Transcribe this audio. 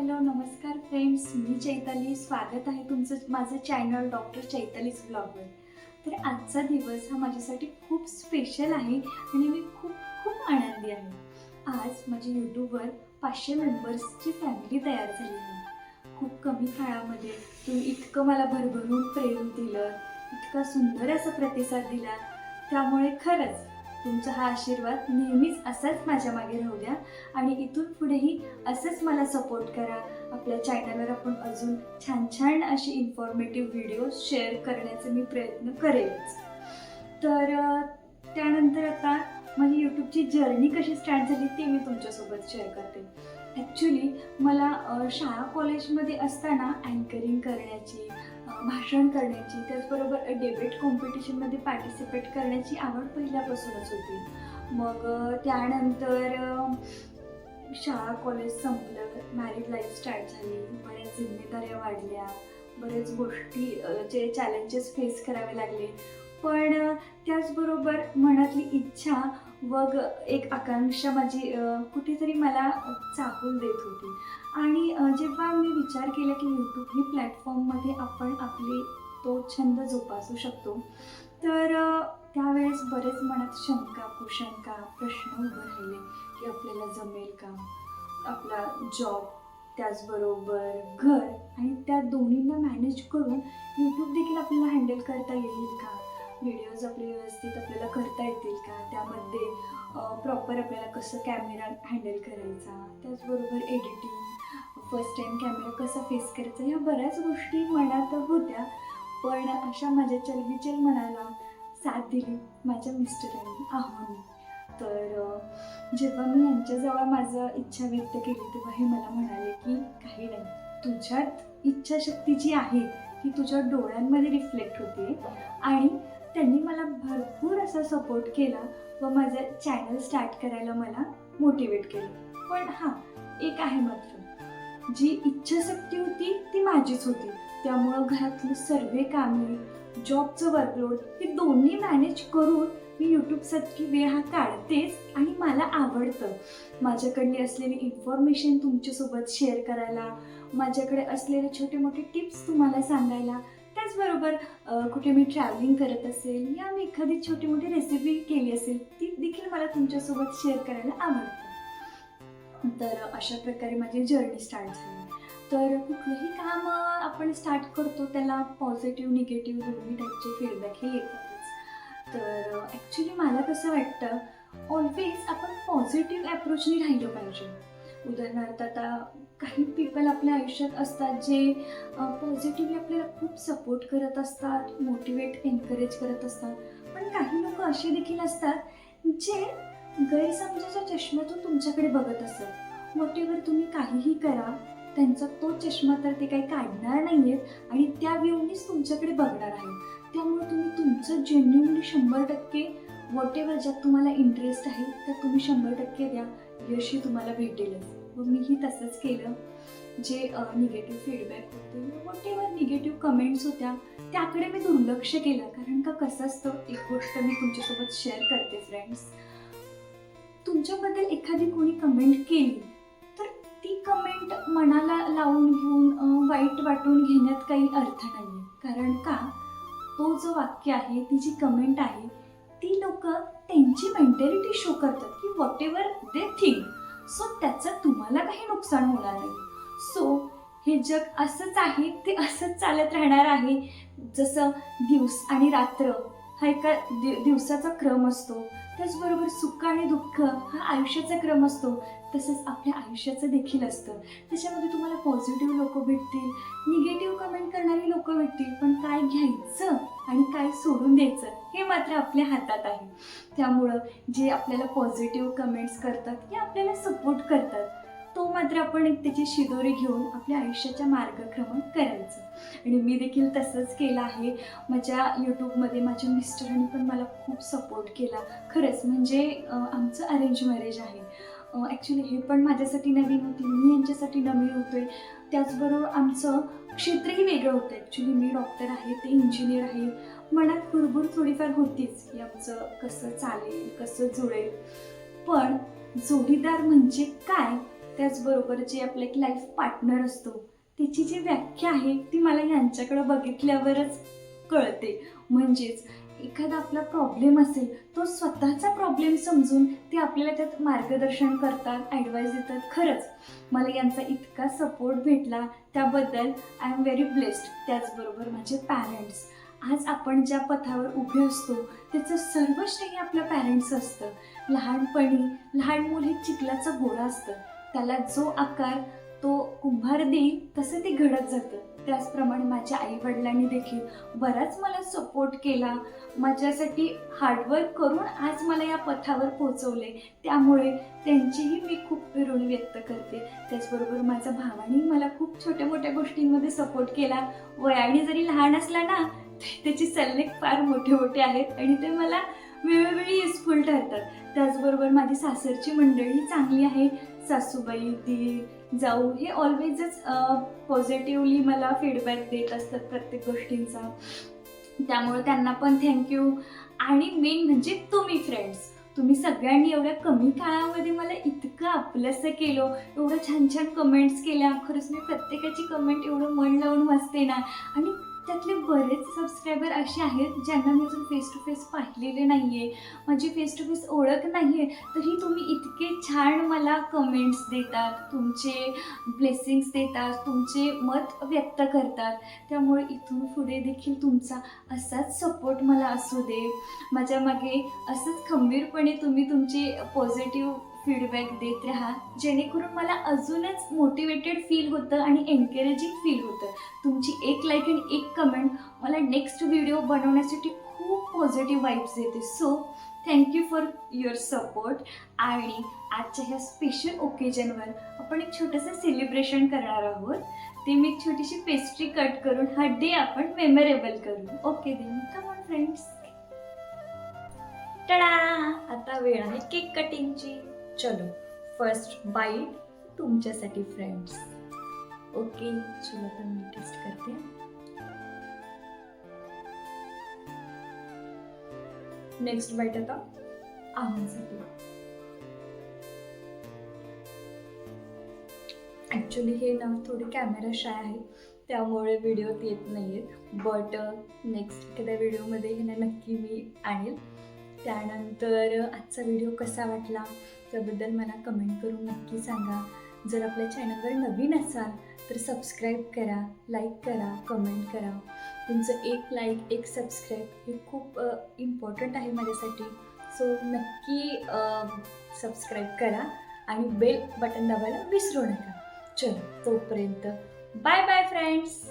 Hello नमस्कार friends, मी चैताली. स्वागत आहे तुमचं माझं चॅनल डॉक्टर चैतालीज ब्लॉगवर. तर आजचा दिवस हा माझ्यासाठी खूप स्पेशल आहे आणि मी खूप खूप आनंदी आहे. आज माझ्या यूट्यूबवर 500 मेंबर्सची फॅमिली तयार झाली आहे. खूप कमी काळामध्ये तुम्ही इतकं मला भरभरून प्रेम दिलं, इतका सुंदर असा प्रतिसाद दिला, त्यामुळे खरंच तुमचा हा आशीर्वाद नेहमीच असाच माझ्या मागे राहू द्या आणि इथून पुढेही असंच मला सपोर्ट करा. आपल्या चॅनलवर आपण अजून छान छान अशी इन्फॉर्मेटिव्ह व्हिडिओ शेअर करण्याचा मी प्रयत्न करेलच. तर त्यानंतर आता माझी यूट्यूबची जर्नी कशी स्टार्ट झाली ते मी तुमच्यासोबत शेअर करते. ॲक्च्युली मला शाळा कॉलेजमध्ये असताना अँकरिंग करण्याची, भाषण करण्याची, त्याचबरोबर डिबेट कॉम्पिटिशनमध्ये पार्टिसिपेट करण्याची आवड पहिल्यापासूनच होती. मग त्यानंतर शाळा कॉलेज संपलं, मॅरिड लाईफ स्टार्ट झाली, बऱ्याच जिम्मेदाऱ्या वाढल्या, बऱ्याच गोष्टी चे चॅलेंजेस फेस करावे लागले. पण त्याचबरोबर मनातली इच्छा व एक आकांक्षा माझी कुठेतरी मला चाहूल देत होती. आणि जेव्हा मी विचार केला की यूट्यूब ही प्लॅटफॉर्ममध्ये आपण आपले तो छंद जोपासू शकतो, तर त्यावेळेस बरेच मनात शंका कुशंका प्रश्न उभे राहिले की आपल्याला जमेल का, आपला जॉब त्याचबरोबर घर आणि त्या दोन्हींना मॅनेज करून यूट्यूब देखील आपल्याला हँडल करता येईल का, व्हिडिओज आपले व्यवस्थित आपल्याला करता येतील का, त्यामध्ये प्रॉपर आपल्याला कसं कॅमेरा हँडल करायचा, त्याचबरोबर एडिटिंग, फर्स्ट टाईम कॅमेरा कसा फेस करायचा, ह्या बऱ्याच गोष्टी मनात होत्या. पण अशा माझ्या चलबिचल मनाला साथ दिली माझ्या मिस्टरांनी, आहोंनी. तर जेव्हा मी यांच्याजवळ माझं इच्छा व्यक्त केली तेव्हा हे मला म्हणाले की काही नाही, तुझ्यात इच्छाशक्ती जी आहे ती तुझ्या डोळ्यांमध्ये रिफ्लेक्ट होते. आणि त्यांनी मला भरपूर असा सपोर्ट केला व माझं चॅनल स्टार्ट करायला मला मोटिवेट केलं. पण हां, एक आहे मात्र, जी इच्छाशक्ती होती ती माझीच होती. त्यामुळं घरातली सर्व कामे, जॉबचं वर्कलोड हे दोन्ही मॅनेज करून मी यूट्यूबसाठी वेळ हा काढतेच. आणि मला आवडतं माझ्याकडली असलेली इन्फॉर्मेशन तुमच्यासोबत शेअर करायला, माझ्याकडे असलेले छोटे मोठे टिप्स तुम्हाला सांगायला, त्याचबरोबर कुठे मी ट्रॅव्हलिंग करत असेल या मी एखादी छोटी मोठी रेसिपी केली असेल ती देखील मला तुमच्यासोबत शेअर करायला आवडतं. तर अशा प्रकारे माझी जर्नी स्टार्ट झाली. तर कुठलंही काम आपण स्टार्ट करतो त्याला पॉझिटिव्ह निगेटिव्ह दोन्ही टाईपचे फीडबॅक हे येतातच. तर ॲक्च्युली मला कसं वाटतं, ऑलवेज आपण पॉझिटिव्ह ॲप्रोचने राहिलं पाहिजे. उदाहरणार्थ आता काही पीपल आपल्या आयुष्यात असतात जे पॉझिटिव्हली आपल्याला खूप सपोर्ट करत असतात, मोटिवेट एनकरेज करत असतात. पण काही लोक असे देखील असतात जे गैरसमजाच्या चष्म्यातून तुमच्याकडे बघत असतात. व्हॉटेवर तुम्ही काहीही करा, त्यांचा तो चष्मा तर ते काही काढणार नाही आहेत आणि त्या व्ह्यूनीच तुमच्याकडे बघणार आहेत. त्यामुळे तुम्ही तुमचं जेन्युइनली 100% व्हॉटेवर ज्यात तुम्हाला इंटरेस्ट आहे तर तुम्ही 100% द्या, यशही तुम्हाला भेटेलच. व मीही तसंच केलं. जे निगेटिव्ह फीडबॅक होते, व्हॉटेवर निगेटिव्ह कमेंट्स होत्या त्याकडे मी दुर्लक्ष केलं. कारण का कसं असतं, एक गोष्ट मी तुमच्यासोबत शेअर करते फ्रेंड्स, तुमच्याबद्दल एखादी कोणी कमेंट केली तर ती कमेंट मनाला लावून घेऊन वाईट वाटून घेण्यात काही अर्थ नाही. कारण का तो जो वाक्य आहे, ती जी कमेंट आहे, ती लोक त्यांची मेंटॅलिटी शो करतात की व्हॉटेवर दे थिंक, सो त्याचं तुम्हाला काही नुकसान होणार नाही. सो हे जग असंच आहे, ते असंच चालत राहणार आहे. जसं दिवस आणि रात्र हा एका दिवसाचा क्रम असतो, त्याचबरोबर सुख आणि दुःख हा आयुष्याचा क्रम असतो, तसंच आपल्या आयुष्याचं देखील असतं. त्याच्यामध्ये तुम्हाला पॉझिटिव्ह लोक भेटतील, निगेटिव्ह कमेंट करणारी लोक भेटतील, पण काय घ्यायचं आणि काय सोडून द्यायचं हे मात्र आपल्या हातात आहे. त्यामुळं जे आपल्याला पॉझिटिव्ह कमेंट्स करतात किंवा आपल्याला सपोर्ट करतात, तो मात्र आपण एक त्याची शिदोरी घेऊन आपल्या आयुष्याच्या मार्गक्रमण करायचं. आणि मी देखील तसंच केलं आहे. माझ्या यूट्यूबमध्ये माझ्या मिस्टरांनी पण मला खूप सपोर्ट केला. खरंच म्हणजे आमचं अरेंज मॅरेज आहे. ॲक्च्युली हे पण माझ्यासाठी नवीन होती, मी यांच्यासाठी नवीन होतोय. त्याचबरोबर आमचं क्षेत्रही वेगळं होतं. ॲक्च्युली मी डॉक्टर आहे, ते इंजिनियर आहे. मनात भरपूर थोडीफार होतीच की आमचं कसं चालेल, कसं जुळेल. पण जोडीदार म्हणजे काय त्याचबरोबर जे आपलं एक लाईफ पार्टनर असतो त्याची जी व्याख्या आहे ती मला यांच्याकडे बघितल्यावरच कळते. म्हणजेच एखादा आपला प्रॉब्लेम असेल तो स्वतःचा प्रॉब्लेम समजून ते आपल्याला त्यात मार्गदर्शन करतात, ॲडवाईस देतात. खरंच मला यांचा इतका सपोर्ट भेटला त्याबद्दल आय एम व्हेरी ब्लेस्ड. त्याचबरोबर माझे पॅरेंट्स, आज आपण ज्या पथावर उभे असतो त्याचं सर्व श्रेय आपल्या पॅरेंट्स असतं. लहानपणी लहान मूल हे चिखलाचा गोळा असतं, त्याला जो आकार तो कुंभार देईल तसं ते घडत जातं. त्याचप्रमाणे माझ्या आईवडिलांनी देखील बराच मला सपोर्ट केला, माझ्यासाठी हार्डवर्क करून आज मला या पथावर पोहोचवले. त्यामुळे त्यांचीही मी खूप ऋण व्यक्त करते. त्याचबरोबर माझ्या भावाने मला खूप छोट्या मोठ्या गोष्टींमध्ये सपोर्ट केला. वयाने जरी लहान असला ना तरी त्याचे सल्ले फार मोठे मोठे आहेत आणि ते मला वेळोवेळी युजफुल ठरतात. त्याचबरोबर माझी सासरची मंडळी चांगली आहे. सासूबाई, दीर, जाऊ हे ऑलवेजच पॉझिटिव्हली मला फीडबॅक देत असतात प्रत्येक गोष्टींचा. त्यामुळे त्यांना पण थँक्यू. आणि मेन म्हणजे तुम्ही फ्रेंड्स, तुम्ही सगळ्यांनी एवढ्या कमी काळामध्ये मला इतकं आपलंसं केलं, एवढं छान छान कमेंट्स केल्या. खरंच मी प्रत्येकाची कमेंट एवढं मन लावून वाचते ना. आणि त्यातले बरेच सबस्क्रायबर असे आहेत ज्यांना मी अजून फेस टू फेस पाहिलेले नाही आहे, माझी फेस टू फेस ओळख नाही आहे, तरी तुम्ही इतके छान मला कमेंट्स देतात, तुमचे ब्लेसिंग्स देतात, तुमचे मत व्यक्त करतात. त्यामुळे इथून पुढे देखील तुमचा असाच सपोर्ट मला असू दे. माझ्या मागे असंच खंबीरपणे तुम्ही तुमचे पॉझिटिव्ह फीडबॅक देत राहा, जेणेकरून मला अजूनच मोटिवेटेड फील होतं आणि एनकरेजिंग फील होतं. तुमची एक लाईक आणि एक कमेंट मला नेक्स्ट व्हिडिओ बनवण्यासाठी खूप पॉझिटिव्ह वाईब्स देते. So thank you for your support. आणि आजच्या ह्या स्पेशल ओकेजनवर आपण एक छोटंसं सेलिब्रेशन करणार आहोत. ते मी एक छोटीशी पेस्ट्री कट करून हा डे आपण मेमोरेबल करू. Okay then, come on friends. Tada, आता वेळ आहे केक कटिंगची. चलो, फर्स्ट बाईट तुमच्यासाठी फ्रेंड्स. ओके, चलो तर मी टेस्ट करते. नेक्स्ट बाईट आता आम्हासाठी. ॲक्च्युली हे ना थोडी कॅमेरा शाय आहे त्यामुळे व्हिडिओत येत नाही आहेत, बट नेक्स्ट एखाद्या व्हिडिओमध्ये हे ना नक्की मी आणेल. त्यानंतर आजचा व्हिडिओ कसा वाटला त्याबद्दल मला कमेंट करून नक्की सांगा. जर आपल्या चॅनलवर नवीन असाल तर सबस्क्राईब करा, लाईक करा, कमेंट करा. तुमचं एक लाईक, एक सबस्क्राईब हे खूप इम्पॉर्टंट आहे माझ्यासाठी. सो नक्की सबस्क्राईब करा आणि बेल बटन दाबायला विसरू नका. चलो, तोपर्यंत बाय बाय फ्रेंड्स.